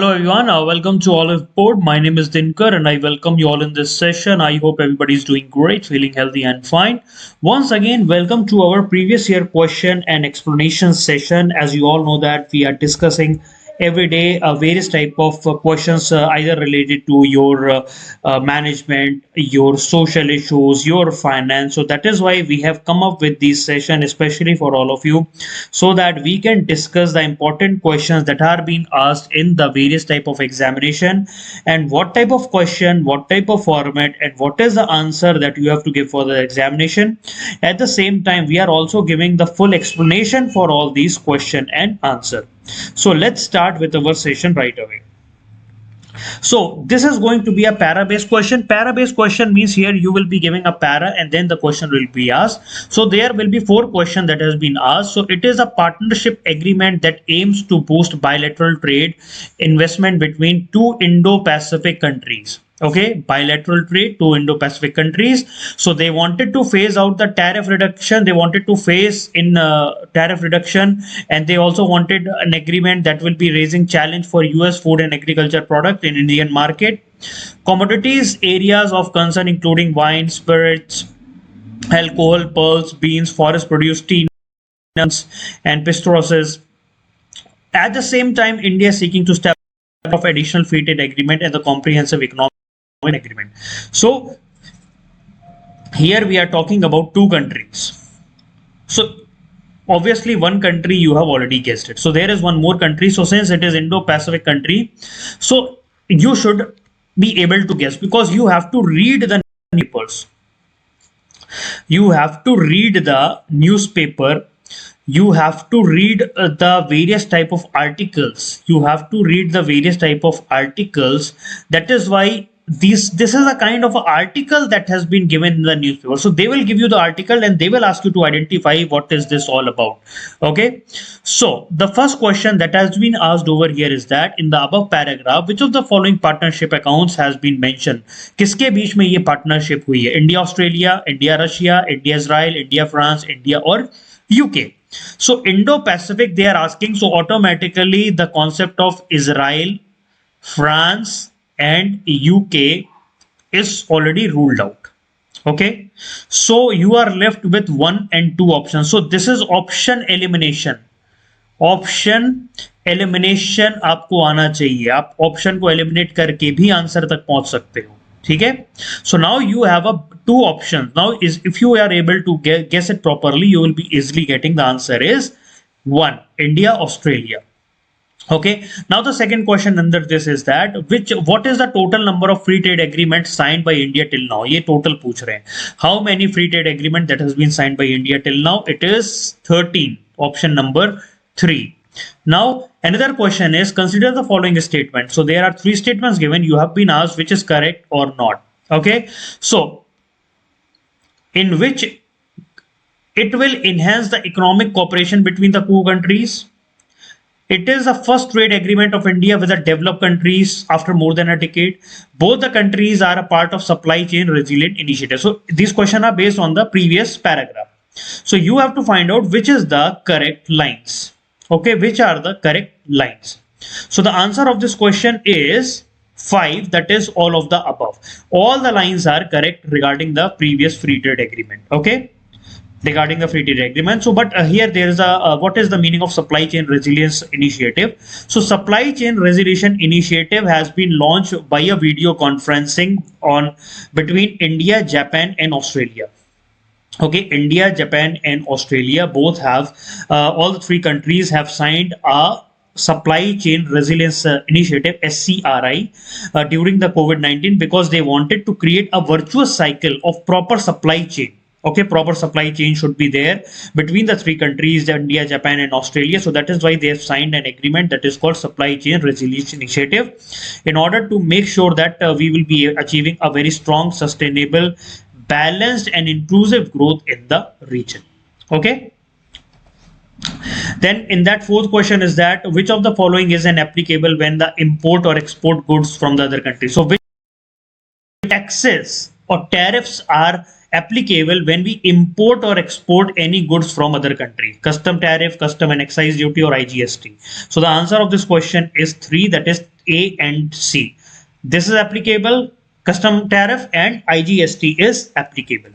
Hello everyone, welcome to Oliveboard. My name is Dinkar and I welcome you all in this session. I hope everybody is doing great, feeling healthy and fine. Once again, welcome to our previous year question and explanation session. As you all know that we are discussing every day various type of questions either related to your management, your social issues, your finance. So that is why we have come up with this session especially for all of you, so that we can discuss the important questions that are being asked in the various type of examination, and what type of question, what type of format, and what is the answer that you have to give for the examination. At the same time, we are also giving the full explanation for all these question and answer. So let's start with our session right away. So this is going to be a para-based question. Para-based question means here you will be giving a para and then the question will be asked. So there will be 4 questions that has been asked. So it is a partnership agreement that aims to boost bilateral trade investment between two Indo-Pacific countries. Okay, bilateral trade to Indo-Pacific countries. So they wanted to phase out the tariff reduction. They wanted to phase in tariff reduction, and they also wanted an agreement that will be raising challenge for US food and agriculture product in Indian market. Commodities areas of concern including wine, spirits, alcohol, pearls, beans, forest produce, tea, nuts, and pistorius. At the same time, India is seeking to establish of additional free trade agreement and the comprehensive economic agreement. So here we are talking about two countries. So obviously one country you have already guessed it. So there is one more country. So since it is Indo-Pacific country, so you should be able to guess, because you have to read the newspapers. You have to read the newspaper. You have to read the various type of articles. You have to read the various type of articles. That is why this is a kind of article that has been given in the newspaper. So they will give you the article and they will ask you to identify what is this all about. Okay, so the first question that has been asked over here is that in the above paragraph, which of the following partnership accounts has been mentioned? किसके बीच में ये partnership हुई है? India Australia, India Russia, India Israel, India France, India or UK? So Indo-Pacific they are asking, so automatically the concept of Israel, France and UK is already ruled out. Okay, so you are left with 1 and 2 options. So this is option elimination. Option elimination आपको आना चाहिए. आप option को eliminate करके भी answer तक पहुंच सकते हो. ठीक है. So now you have a 2 options. Now is if you are able to guess it properly, you will be easily getting the answer is 1, India, Australia. Okay, now the second question under this is that what is the total number of free trade agreements signed by India till now? ये total पूछ रहे हैं. How many free trade agreement that has been signed by India till now? It is 13. Option number 3. Now another question is, consider the following statement. So there are 3 statements given. You have been asked which is correct or not. Okay, so in which it will enhance the economic cooperation between the two countries. It is the first trade agreement of India with the developed countries after more than a decade. Both the countries are a part of supply chain resilient initiative. So these questions are based on the previous paragraph. So you have to find out which is the correct lines. Okay, which are the correct lines? So the answer of this question is 5, that is all of the above. All the lines are correct regarding the previous free trade agreement. Okay, regarding the free trade agreement. So but here there is a what is the meaning of supply chain resilience initiative? So supply chain resilience initiative has been launched by a video conferencing on between India, Japan and Australia. Okay, India, Japan and Australia both have all the 3 countries have signed a supply chain resilience initiative SCRI during the COVID-19, because they wanted to create a virtuous cycle of proper supply chain. Okay, proper supply chain should be there between the 3 countries, India, Japan and Australia. So that is why they have signed an agreement that is called supply chain resilience initiative, in order to make sure that we will be achieving a very strong, sustainable, balanced and inclusive growth in the region. Okay, then in that 4th question is that which of the following is an applicable when the import or export goods from the other country? So which taxes or tariffs are applicable when we import or export any goods from other country? Custom tariff, custom and excise duty, or IGST? So the answer of this question is 3, that is A and C. This is applicable, custom tariff, and IGST is applicable.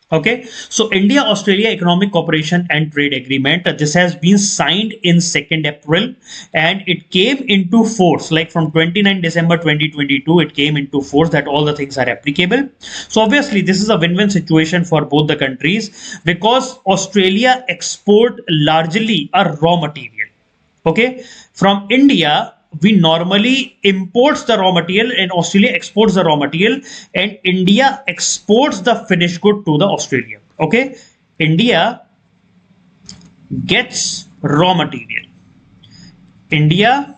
Okay, so India Australia Economic Cooperation and Trade Agreement, this has been signed in 2nd April, and it came into force like from 29 December 2022. It came into force that all the things are applicable. So obviously this is a win-win situation for both the countries, because Australia export largely a raw material. Okay, from India we normally imports the raw material, and Australia exports the raw material, and India exports the finished good to the Australia. Okay, India gets raw material, India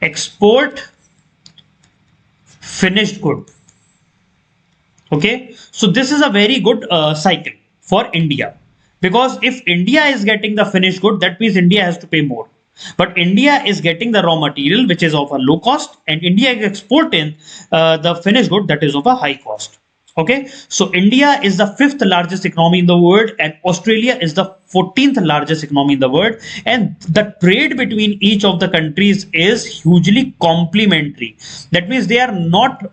export finished good. Okay, so this is a very good cycle for India, because if India is getting the finished good, that means India has to pay more. But India is getting the raw material, which is of a low cost, and India is exporting the finished good that is of a high cost. Okay, so India is the 5th largest economy in the world, and Australia is the 14th largest economy in the world, and the trade between each of the countries is hugely complementary. That means they are not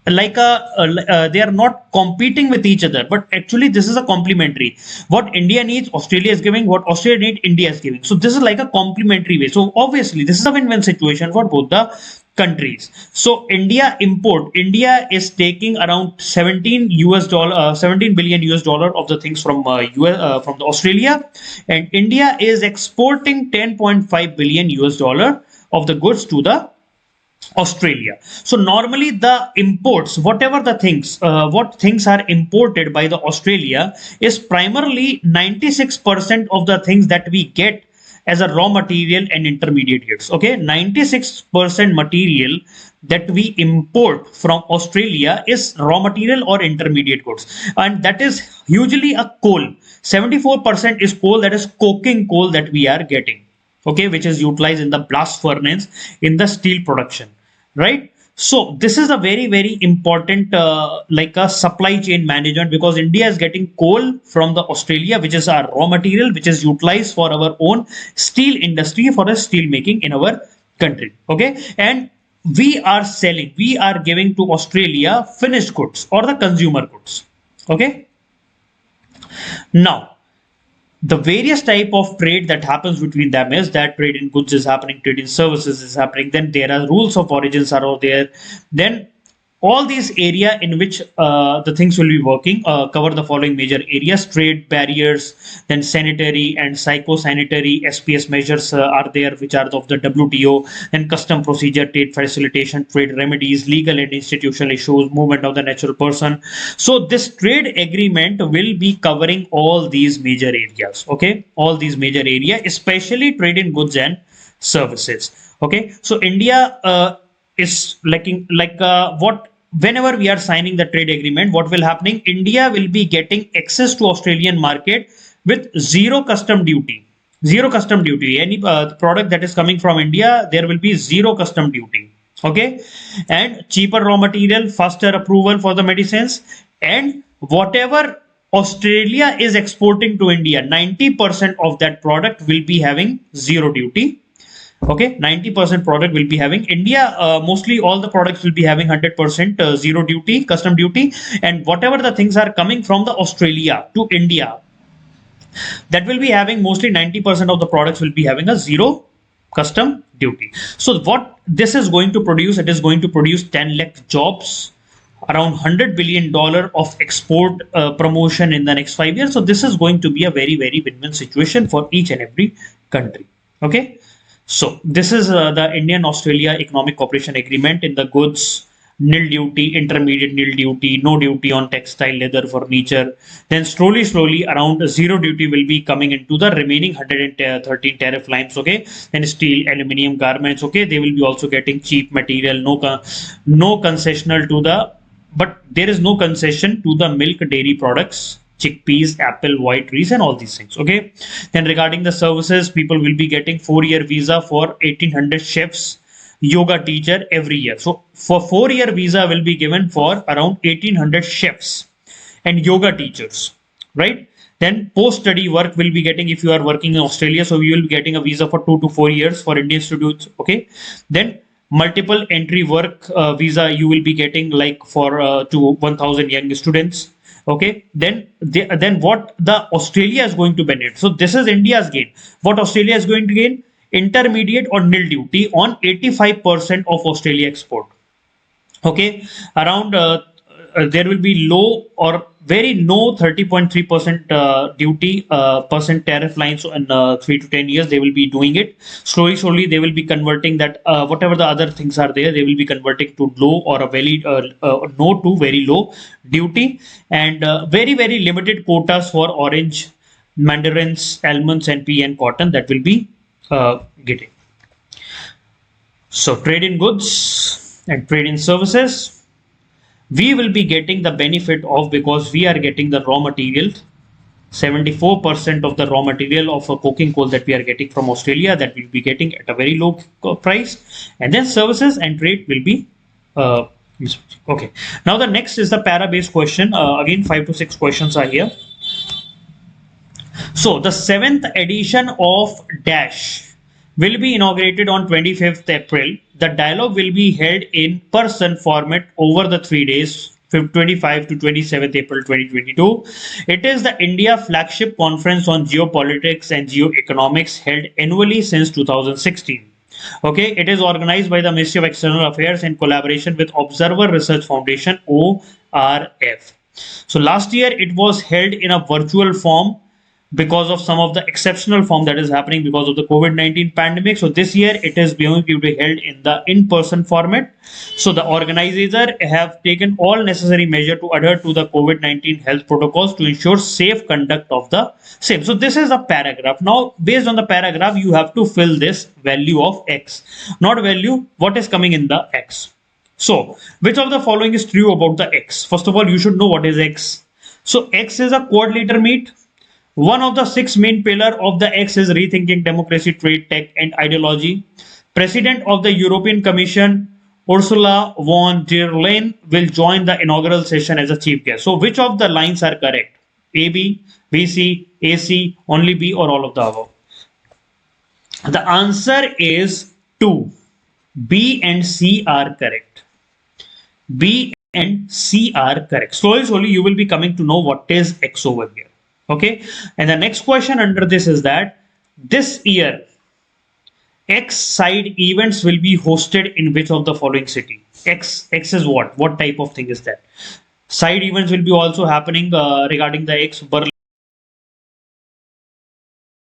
like they are not competing with each other, but actually this is a complementary. What India needs, Australia is giving. What Australia needs, India is giving. So this is like a complementary way. So obviously this is a win-win situation for both the countries. So India is taking around 17 billion US dollar of the things from from the Australia, and India is exporting 10.5 billion US dollar of the goods to the Australia. So normally the imports, whatever the things, what things are imported by the Australia is primarily 96% of the things that we get as a raw material and intermediate goods. Okay, 96% material that we import from Australia is raw material or intermediate goods, and that is usually a coal. 74% is coal, that is coking coal that we are getting. Okay, which is utilized in the blast furnace in the steel production, right? So this is a very important like a supply chain management, because India is getting coal from the Australia, which is our raw material, which is utilized for our own steel industry, for the steel making in our country. Okay, and we are giving to Australia finished goods or the consumer goods. Okay, now the various type of trade that happens between them is that trade in goods is happening, trade in services is happening, then there are rules of origins are out there, then all these area in which the things will be working cover the following major areas: trade barriers, then sanitary and psychosanitary SPS measures are there, which are of the WTO, then custom procedure, trade facilitation, trade remedies, legal and institutional issues, movement of the natural person. So this trade agreement will be covering all these major areas. Okay, all these major areas, especially trade in goods and services. Okay, so India is what whenever we are signing the trade agreement, what will happening, India will be getting access to Australian market with zero custom duty. Any product that is coming from India, there will be zero custom duty. Okay, and cheaper raw material, faster approval for the medicines, and whatever Australia is exporting to India, 90% of that product will be having zero duty. Okay, 90% product will be having India. Mostly all the products will be having 100% zero duty, custom duty, and whatever the things are coming from the Australia to India, that will be having mostly 90% of the products will be having a zero custom duty. So what this is going to produce, it is going to produce 10 lakh jobs, around $100 billion of export promotion in the next 5 years. So this is going to be a very win-win situation for each and every country. Okay. So this is the Indian-Australia Economic Cooperation Agreement in the goods: nil duty, intermediate nil duty, no duty on textile, leather, furniture. Then slowly around zero duty will be coming into the remaining 113 tariff lines. Okay, then steel, aluminium, garments. Okay, they will be also getting cheap material. No concessional to the, but there is no concession to the milk, dairy products, chickpeas, apple, white rice, and all these things. Okay, then regarding the services, people will be getting 4-year visa for 1800 chefs, yoga teacher every year. So for 4-year visa will be given for around 1800 chefs and yoga teachers, right? Then post-study work will be getting, if you are working in Australia, so you will be getting a visa for 2 to 4 years for Indian students. Okay. Then multiple entry work visa you will be getting, like for to 1,000 young students. Okay. Then what the Australia is going to benefit. So this is India's gain. What Australia is going to gain? Intermediate or nil duty on 85% of Australia export. Okay, around there will be low or very no 30.3% duty percent tariff lines in 3 to 10 years. They will be doing it slowly. They will be converting that whatever the other things are there, they will be converting to low or a very no to very low duty, and very limited quotas for orange, mandarins, almonds, and pea and cotton that will be getting. So trade in goods and trade in services, we will be getting the benefit of, because we are getting the raw material, 74% of the raw material of a coking coal that we are getting from Australia, that we'll be getting at a very low price. And then services and trade will be okay. Now the next is the para-based question. Again, 5 to 6 questions are here. So the 7th edition of Dash will be inaugurated on 25th April. The dialogue will be held in person format over the 3 days, 25 to 27th April 2022. It is the India flagship conference on geopolitics and geoeconomics held annually since 2016. Okay, it is organized by the Ministry of External Affairs in collaboration with Observer Research Foundation, ORF. So last year it was held in a virtual form because of some of the exceptional form that is happening because of the COVID-19 pandemic. So this year it is going to be held in the in-person format. So the organizers have taken all necessary measure to adhere to the COVID-19 health protocols to ensure safe conduct of the same. So this is a paragraph. Now based on the paragraph, you have to fill this value of X, not value what is coming in the X. So which of the following is true about the X? First of all, you should know what is X. So X is a quad liter meet. One of the 6 main pillars of the X is rethinking democracy, trade, tech, and ideology. President of the European Commission, Ursula von der Leyen, will join the inaugural session as a chief guest. So which of the lines are correct? A, B, B, C, A, C, only B, or all of the above? The answer is 2. B and C are correct. B and C are correct. Slowly you will be coming to know what is X over here. Okay, and the next question under this is that this year X side events will be hosted in which of the following city? X is what type of thing is that? Side events will be also happening regarding the X, Berlin,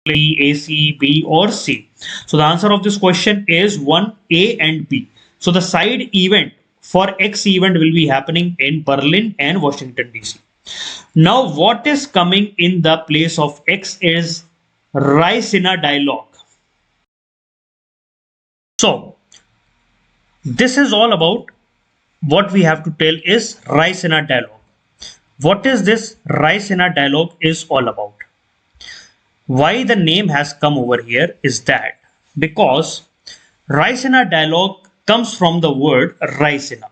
A, C, B, or C. So the answer of this question is 1, A and B. So the side event for X event will be happening in Berlin and Washington DC. Now what is coming in the place of X is Raisina dialogue. So this is all about what we have to tell is Raisina dialogue. What is this Raisina dialogue is all about? Why the name has come over here is that because Raisina dialogue comes from the word Raisina.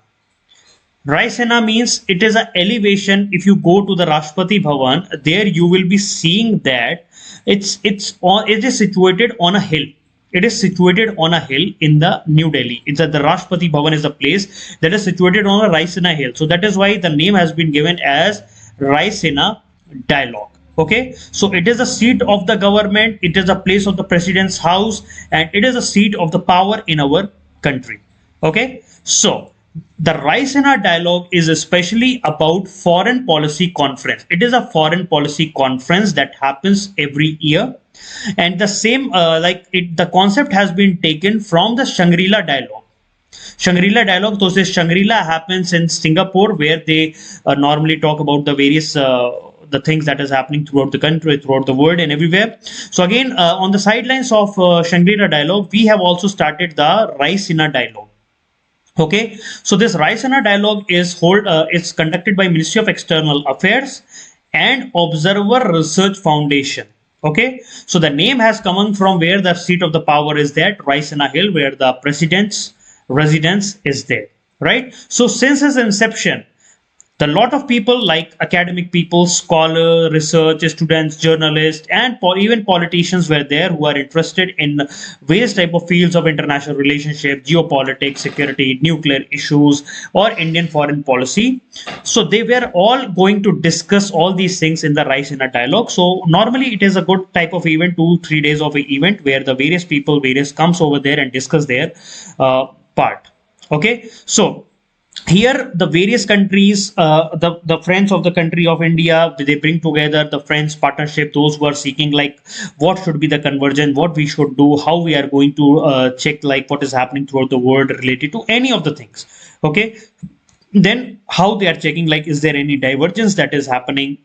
Raisina means it is an elevation. If you go to the Rashtrapati Bhavan, there you will be seeing that it is situated on a hill. It is situated on a hill in the New Delhi. It's that the Rashtrapati Bhavan is a place that is situated on a Raisina hill. So that is why the name has been given as Raisina dialogue. Okay, so it is a seat of the government. It is a place of the president's house, and it is a seat of the power in our country. Okay, so the Raisina dialogue is especially about foreign policy conference. It is a foreign policy conference that happens every year, and the same the concept has been taken from the Shangri-La dialogue. Shangri-La dialogue, so this Shangri-La happens in Singapore, where they normally talk about the various the things that is happening throughout the country, throughout the world, and everywhere. So again, on the sidelines of Shangri-La dialogue, we have also started the Raisina dialogue. Okay, so this Raisina dialogue is it's conducted by Ministry of External Affairs and Observer Research Foundation. Okay, so the name has come from where the seat of the power is there, Raisina Hill, where the president's residence is there, right? So since its inception, The lot of people like academic people, scholar, research students, journalists, and even politicians were there who are interested in various type of fields of international relationship, geopolitics, security, nuclear issues, or Indian foreign policy. So they were all going to discuss all these things in the Rise in a Dialogue. So normally it is a good type of event, 2 3 days of an event where the various people, various comes over there and discuss their part. Okay, so here the various countries, the friends of the country of India, they bring together the friends partnership, those who are seeking like what should be the convergence, what we should do, how we are going to check like what is happening throughout the world related to any of the things. Okay, then how they are checking like is there any divergence that is happening,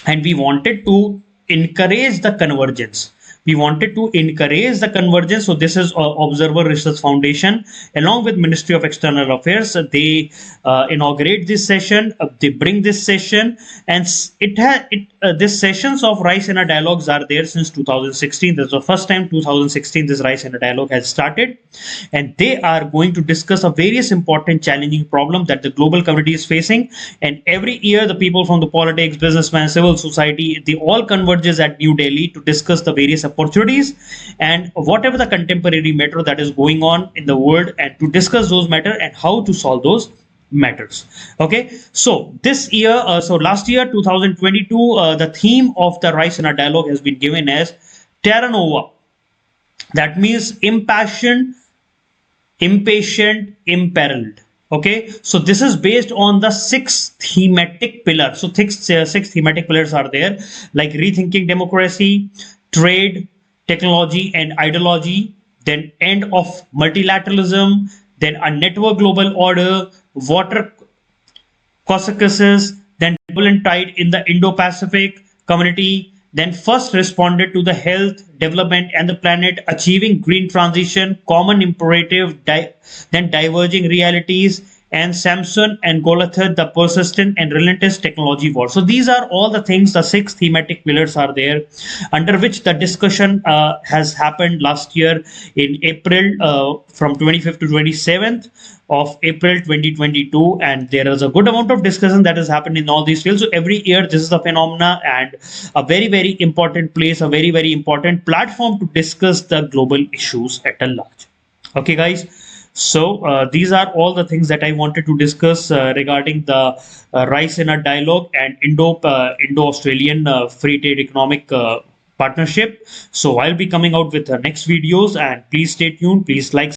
and we wanted to encourage the convergence. We wanted to encourage the convergence. So this is Observer Research Foundation along with Ministry of External Affairs. They inaugurate this session. They bring this session, and it has it. These sessions of Rise in a Dialogues are there since 2016. This is the first time 2016 this Rise in a Dialogue has started, and they are going to discuss a various important challenging problem that the global community is facing. And every year, the people from the politics, businessmen, civil society, they all converges at New Delhi to discuss the various opportunities and whatever the contemporary matter that is going on in the world, and to discuss those matter and how to solve those matters. Okay, so this year, so last year 2022, the theme of the Rise in a Dialogue has been given as Terra Nova. That means impassioned, impatient, imperiled. Okay, so this is based on the 6 thematic pillars. So six thematic pillars are there, like rethinking democracy, trade, technology, and ideology, then end of multilateralism, then a network global order, water Caucasus, then turbulent tide in the Indo-Pacific community, then first responded to the health, development, and the planet, achieving green transition, common imperative, then diverging realities, and Samson and Goliath, the persistent and relentless technology war. So these are all the things, the 6 thematic pillars are there, under which the discussion has happened last year in April, from 25th to 27th of April 2022, and there is a good amount of discussion that has happened in all these fields. So every year this is a phenomena and a very important place, a very important platform to discuss the global issues at a large. Okay guys, so these are all the things that I wanted to discuss regarding the Rise in a Dialogue and Indo-Australian free trade economic partnership. So I'll be coming out with the next videos, and please stay tuned, please like